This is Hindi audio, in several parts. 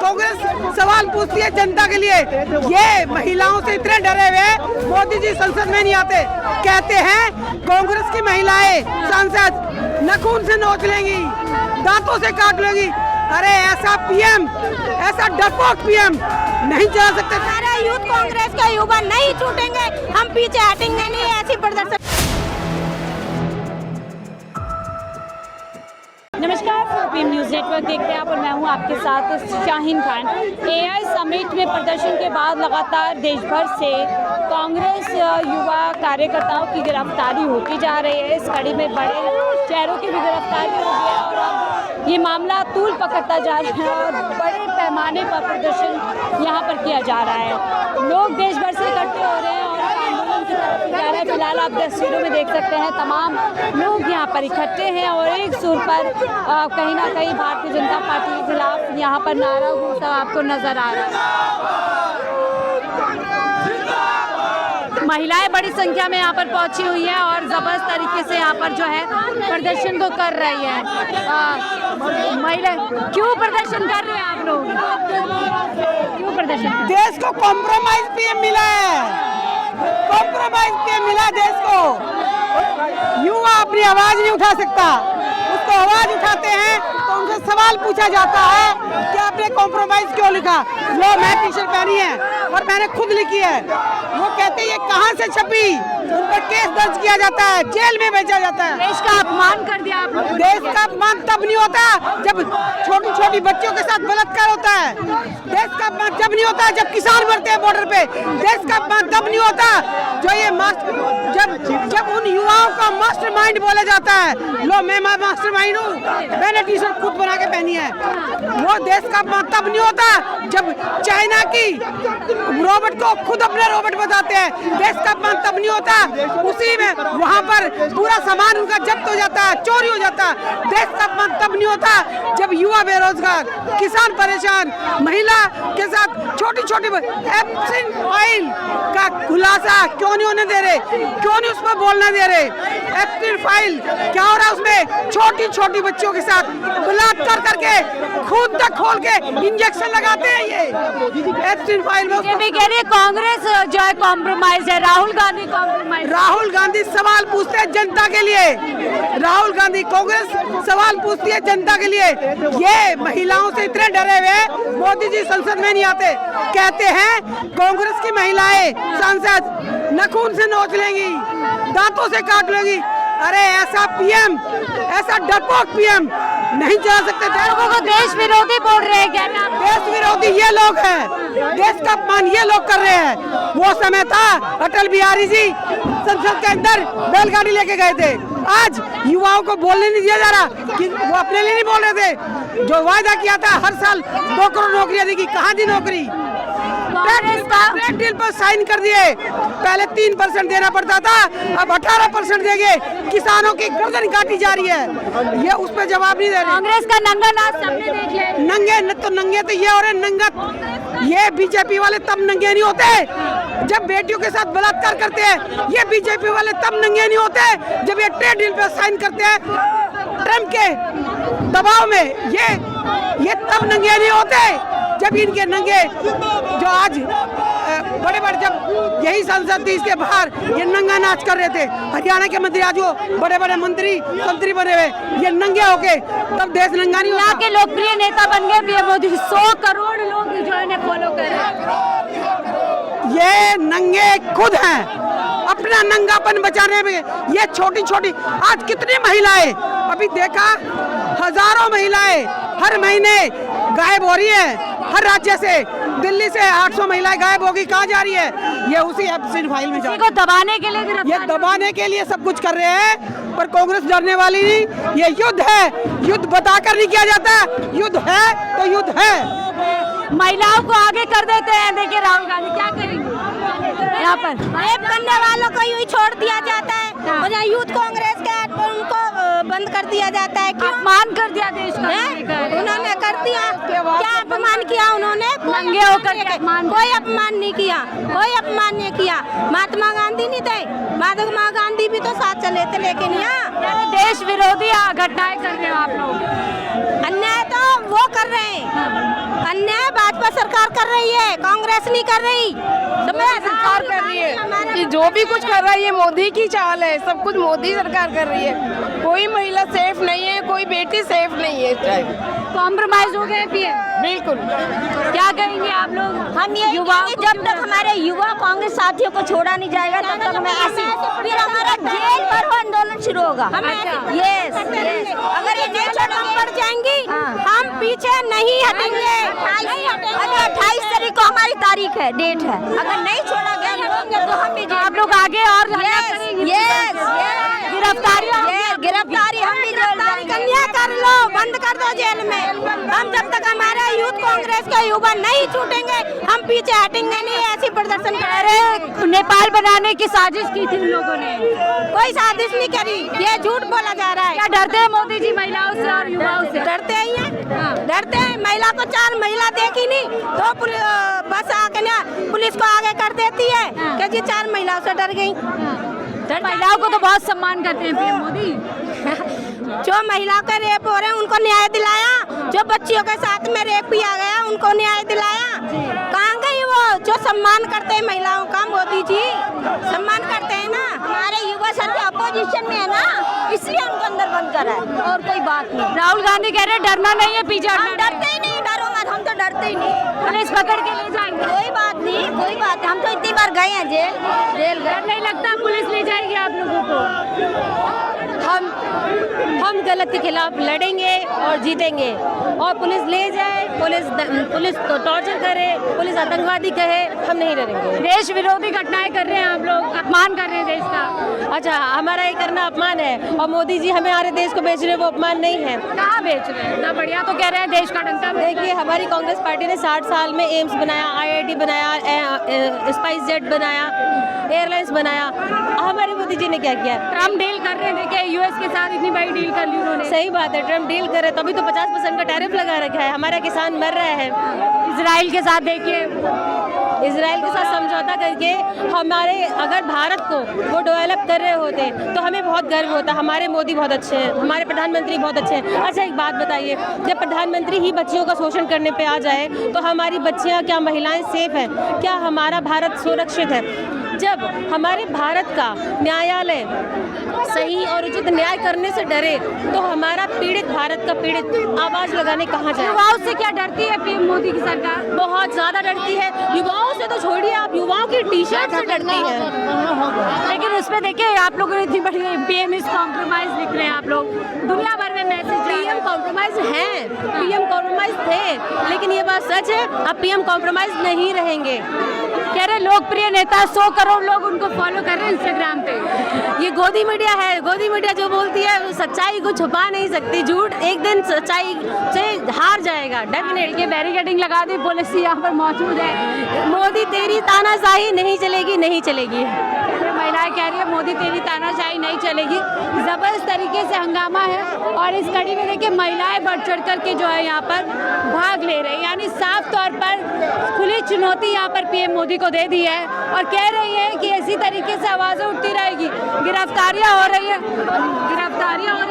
कांग्रेस सवाल पूछती है जनता के लिए। ये महिलाओं से इतने डरे हुए मोदी जी संसद में नहीं आते। कहते हैं कांग्रेस की महिलाएं सांसद नखून से नोच लेंगी, दांतों से काट लेंगी। अरे ऐसा पीएम, ऐसा डरपोक पीएम नहीं चला सकते। हमारा यूथ कांग्रेस का युवा नहीं छूटेंगे, हम पीछे हटेंगे नहीं। ऐसी प्रदर्शन। नमस्कार, पीएम न्यूज़ नेटवर्क देखते हैं आप और मैं हूं आपके साथ शाहीन खान। एआई समिट में प्रदर्शन के बाद लगातार देश भर से कांग्रेस युवा कार्यकर्ताओं की गिरफ्तारी होती जा रही है। इस कड़ी में बड़े चेहरों की भी गिरफ्तारी हो गई है और अब ये मामला तूल पकड़ता जा रहा है और बड़े पैमाने पर प्रदर्शन यहाँ पर किया जा रहा है। लोग देश भर से इकट्ठे हो रहे हैं और आंदोलन की तरफ जा रहे हैं। फिलहाल आप तस्वीरों में देख सकते हैं तमाम लोग यहाँ पर इकट्ठे हैं और एक सुर पर कहीं ना कहीं भारतीय जनता पार्टी के खिलाफ यहाँ पर नारा गूंजता आपको नजर आ रहा है। महिलाएं बड़ी संख्या में यहाँ पर पहुंची हुई हैं और जबरदस्त तरीके से यहाँ पर जो है प्रदर्शन को कर रही है। महिला क्यों प्रदर्शन कर रहे हैं आप लोग? क्यों प्रदर्शन? देश को कॉम्प्रोमाइज पीएम मिला है, कॉम्प्रोमाइज पीएम मिला देश को। युवा अपनी आवाज नहीं उठा सकता, उसको आवाज उठाते हैं तो उनसे सवाल पूछा जाता है कि आपने कॉम्प्रोमाइज क्यों लिखा। लो, मैं टी शर्ट पहनी है और मैंने खुद लिखी है। वो कहते हैं ये कहाँ से छपी, उन पर केस दर्ज किया जाता है, जेल में भेजा जाता है। देश का अपमान कर दिया आप लोगों ने। देश का अपमान तब नहीं होता जब छोटी छोटी बच्चों के साथ बलात्कार होता है। देश का अपमान जब नहीं होता जब किसान मरते हैं बॉर्डर पे। देश का अपमान तब नहीं होता जो ये जब उन युवाओं का मास्टरमाइंड बोला जाता है। लो, मैं मास्टरमाइंड हूँ, मैंने टी शर्ट खुद बना के पहनी है। वो देश का अपमान तब नहीं होता जब चाइना की रोबोट को खुद अपना रोबोट बताते हैं। देश का अपमान तब नहीं होता उसी में वहाँ पर पूरा सामान उनका जब्त हो जाता है, चोरी हो जाता है। देश का अपमान तब नहीं होता जब युवा बेरोजगार, किसान परेशान, महिला के साथ छोटी छोटी एब्सेंट फाइल का खुलासा क्यों नहीं होने दे रहे, क्यों नहीं उस पर बोलना दे रहे। एब्सेंट फाइल क्या हो रहा है उसमें? छोटी छोटी बच्चों के साथ बलात्कार करके खून तक खोल के इंजेक्शन लगाते हैं। ये एब्सेंट फाइल में कह रही है कांग्रेस जो है कॉम्प्रोमाइज है, राहुल गांधी कॉम्प्रोमाइज। राहुल गांधी सवाल पूछते हैं जनता के लिए। राहुल गांधी कांग्रेस सवाल पूछती है जनता के लिए। ये महिलाओं से इतने डरे हुए मोदी जी संसद में नहीं आते। कहते हैं कांग्रेस की महिलाएं सांसद नखून से नोच लेंगी, दांतों से काट लेंगी। अरे ऐसा पीएम, ऐसा डरपोक पीएम नहीं चला सकते। लोगों को देश विरोधी बोल रहे हैं क्या? देश विरोधी ये लोग हैं, देश का अपमान ये लोग कर रहे हैं। वो समय था अटल बिहारी जी संसद के अंदर बैलगाड़ी लेके गए थे। आज युवाओं को बोलने नहीं दिया जा रहा कि वो अपने लिए नहीं बोल रहे थे। जो वायदा किया था हर साल 2 करोड़ नौकरियां देगी, कहाँ दी नौकरी? ट्रेड डील पर साइन कर दिए। पहले 3% देना पड़ता था, अब 18% देंगे। किसानों की गर्दन काटी जा रही है, ये उस पर जवाब नहीं दे रहे। कांग्रेस का नंगा नाच सबने देख लिया। नंगे तो ये हो रहे नंगा। ये बीजेपी वाले तब नंगे नहीं होते जब बेटियों के साथ बलात्कार करते हैं। ये बीजेपी वाले तब नंगे नहीं होते जब ये ट्रेड डील पर साइन करते हैं ट्रम्प के दबाव में। ये तब नंगे नहीं होते जब इनके नंगे जो आज बड़े बड़े, जब यही संसद थी इसके बाहर ये नंगा नाच कर रहे थे। हरियाणा के मंत्री आज वो बड़े बड़े मंत्री बने हुए, ये नंगे होके तब देश नंगा नहीं होता। के लोकप्रिय नेता बन गए पीएम मोदी। 100 करोड़ लोग जो है फॉलो कर रहे हैं। ये नंगे खुद हैं, अपना नंगापन बचाने में। ये छोटी छोटी आज कितनी महिलाएं, अभी देखा हजारों महिलाएं हर महीने गायब हो रही है। हर राज्य से दिल्ली से 800 महिलाएं गायब होगी, कहाँ जा रही है? ये उसी एब्सेंट फाइल में जा रही है। को दबाने के लिए, ये दबाने के लिए सब कुछ कर रहे हैं, पर कांग्रेस डरने वाली नहीं। ये युद्ध है, युद्ध बताकर नहीं किया जाता। युद्ध है तो युद्ध है। महिलाओं को आगे कर देते हैं। देखिए राहुल गांधी क्या करेंगे यहाँ पर? रेप करने वालों को यूँ छोड़ दिया जाता है और यहाँ यूथ कांग्रेस के उनको बंद कर दिया जाता है। क्यों? अपमान कर दिया देश का। उन्होंने कर दिया। क्या अपमान किया उन्होंने? नंगे होकर कोई अपमान नहीं किया, कोई अपमान नहीं किया। महात्मा गांधी नहीं थे, महात्मा गांधी भी तो साथ चले थे, लेकिन यहाँ देश विरोधी घटनाएं कर रहे हो आप लोग। अन्याय तो वो कर रहे हैं, अन्याय युवा सरकार कर रही है, कांग्रेस नहीं कर रही। सरकार कर रही है कि जो भी कुछ कर रहा है ये मोदी की चाल है, सब कुछ मोदी सरकार कर रही है। कोई महिला सेफ नहीं है, कोई बेटी सेफ नहीं है इस टाइम। कॉम्प्रोमाइज हो गए पीएम, बिल्कुल। क्या कहेंगे आप लोग? हम ये युवा जब तक हमारे युवा कांग्रेस साथियों को छोड़ा नहीं जाएगा तब तक हमें ऐसे फिर हमारा जेल भरो आंदोलन शुरू होगा। यस, अगर ये जेल हम पड़ जाएंगी हम पीछे नहीं हटेंगे। 28 तारीख को हमारी तारीख है, डेट है। अगर नहीं छोड़ा गया तो हम भी आप लोग आगे और गिरफ्तारी हम भी कन्या कर लो, बंद कर दो जेल में। हम जब तक हमारा यूथ कांग्रेस के युवा नहीं छूटेंगे हम पीछे हटेंगे नहीं। ऐसी प्रदर्शन कर रहे। नेपाल बनाने की साजिश की थी उन लोगों ने, कोई साजिश नहीं करी, ये झूठ बोला जा रहा है। क्या डरते हैं मोदी जी महिलाओं से और युवाओं से? डरते ही हैं, डरते हैं। महिला को 4 महिला देखी नहीं तो बस आके ना पुलिस को आगे कर देती है कि जी 4 महिलाओं से डर गई। महिलाओं को तो बहुत सम्मान करते हैं पीएम मोदी। जो महिलाओं का रेप हो रहे हैं उनको न्याय दिलाया, जो बच्चियों के साथ में रेप किया गया उनको न्याय दिलाया। कहाँ गई वो जो सम्मान करते हैं महिलाओं का? मोदी जी सम्मान करते हैं ना। हमारे युवा सर अपोजिशन में है ना, इसलिए उनको अंदर बंद करा है और कोई बात नहीं। राहुल गांधी कह रहे हैं डरना नहीं है, पीछे हम डरते ही नहीं, डरो मत, हम तो डरते ही नहीं। पुलिस पकड़ के ले जाएंगे, कोई बात नहीं, कोई बात नहीं। हम तो इतनी बार गए हैं जेल डर नहीं लगता पुलिस ले जाएगी आप लोगों को? हम गलत के खिलाफ लड़ेंगे और जीतेंगे। और पुलिस ले जाए, पुलिस तो टॉर्चर करे, पुलिस आतंकवादी कहे, हम नहीं डरेंगे। देश विरोधी घटनाएं कर रहे हैं आप लोग, अपमान कर रहे हैं देश का। अच्छा, हमारा ये करना अपमान है और मोदी जी हमें हमारे देश को बेच रहे हैं, वो अपमान नहीं है। कहाँ बेच रहे हैं? इतना बढ़िया तो कह रहे हैं देश का डंका। देखिए, हमारी कांग्रेस पार्टी ने 60 साल में एम्स बनाया, IIT बनाया, स्पाइस जेट बनाया, एयरलाइंस बनाया। हमारे मोदी जी ने क्या किया? ट्रम्प डील कर रहे हैं, देखिए यूएस के साथ इतनी बड़ी डील कर ली उन्होंने। सही बात है, ट्रम्प डील करे तभी तो 50% का टैरिफ लगा रखा है। हमारा किसान मर रहा है। इजराइल के साथ देखिए, इजराइल के साथ समझौता करके हमारे अगर भारत को वो डेवलप कर रहे होते तो हमें बहुत गर्व होता। हमारे मोदी बहुत अच्छे हैं, हमारे प्रधानमंत्री बहुत अच्छे हैं। अच्छा, एक बात बताइए, जब प्रधानमंत्री ही बच्चियों का शोषण करने पे आ जाए तो हमारी बच्चियां, क्या महिलाएं सेफ हैं? क्या हमारा भारत सुरक्षित है? जब हमारे भारत का न्यायालय सही और उचित न्याय करने से डरे तो हमारा पीड़ित भारत का पीड़ित आवाज लगाने कहाँ जाए? युवाओं से क्या डरती है पीएम मोदी की सरकार? बहुत ज्यादा डरती है। युवाओं से तो छोड़िए, आप युवाओं की टी-शर्ट से डरती है। लेकिन उसमें देखिए आप लोगों ने इतनी बड़ी पीएम इज कॉम्प्रोमाइज लिख रहे हैं आप लोग, दुनिया भर में मैसेज। पीएम कॉम्प्रोमाइज हैं, पीएम कॉम्प्रोमाइज थे, लेकिन ये बात सच है, अब पीएम कॉम्प्रोमाइज नहीं रहेंगे। कह रहे लोकप्रिय नेता 100 करोड़ लोग उनको फॉलो कर रहे हैं इंस्टाग्राम पे। ये गोदी मीडिया है, गोदी मीडिया जो बोलती है वो सच्चाई को छुपा नहीं सकती। झूठ एक दिन सच्चाई से हार जाएगा डेफिनेटली। बैरिकेडिंग लगा दी, पुलिस यहाँ पर मौजूद है। मोदी तेरी तानाशाही नहीं चलेगी, नहीं चलेगी। महिलाएं कह रही है मोदी तेरी तानाशाही नहीं चलेगी। जबरदस्त तरीके से हंगामा है और इस कड़ी में देखिए महिलाएं बढ़ चढ़ करके जो है यहाँ पर भाग ले रही है, यानी साफ तौर पर खुली चुनौती यहाँ पर पीएम मोदी को दे दी है और कह रही है कि इसी तरीके से आवाजें उठती रहेगी। गिरफ्तारियां हो रही है,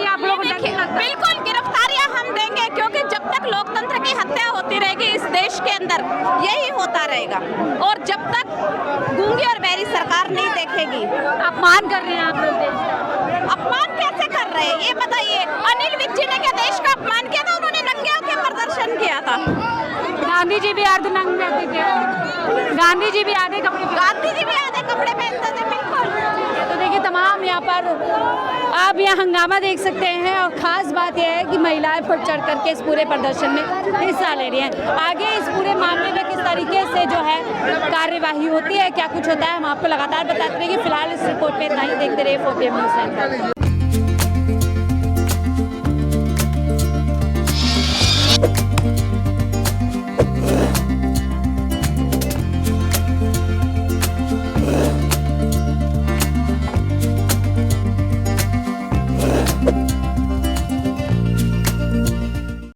आप लोग बिल्कुल गिरफ्तारियां हम देंगे, क्योंकि जब तक लोकतंत्र की हत्या होती रहेगी इस देश के अंदर यही होता रहेगा और जब तक गूंगी और बहरी सरकार नहीं देखेगी। अपमान कर रहे हैं आप लोग देश का। अपमान कैसे कर रहे हैं ये बताइए? अनिल विज जी ने क्या देश का अपमान किया था? उन्होंने नंगे होकर प्रदर्शन किया था। गांधी जी भी अर्धनग्न थे, गांधी जी भी आधे कपड़े पहनते थे। बिल्कुल। तो देखिए तमाम यहाँ पर आप यहाँ हंगामा देख सकते हैं और ख़ास बात यह है कि महिलाएं बढ़ चढ़ करके इस पूरे प्रदर्शन में हिस्सा ले रही हैं। आगे इस पूरे मामले में किस तरीके से जो है कार्यवाही होती है, क्या कुछ होता है, हम आपको लगातार बताते रहेंगे। फिलहाल इस रिपोर्ट में इतना ही। देखते रहिए 4PM न्यूज़।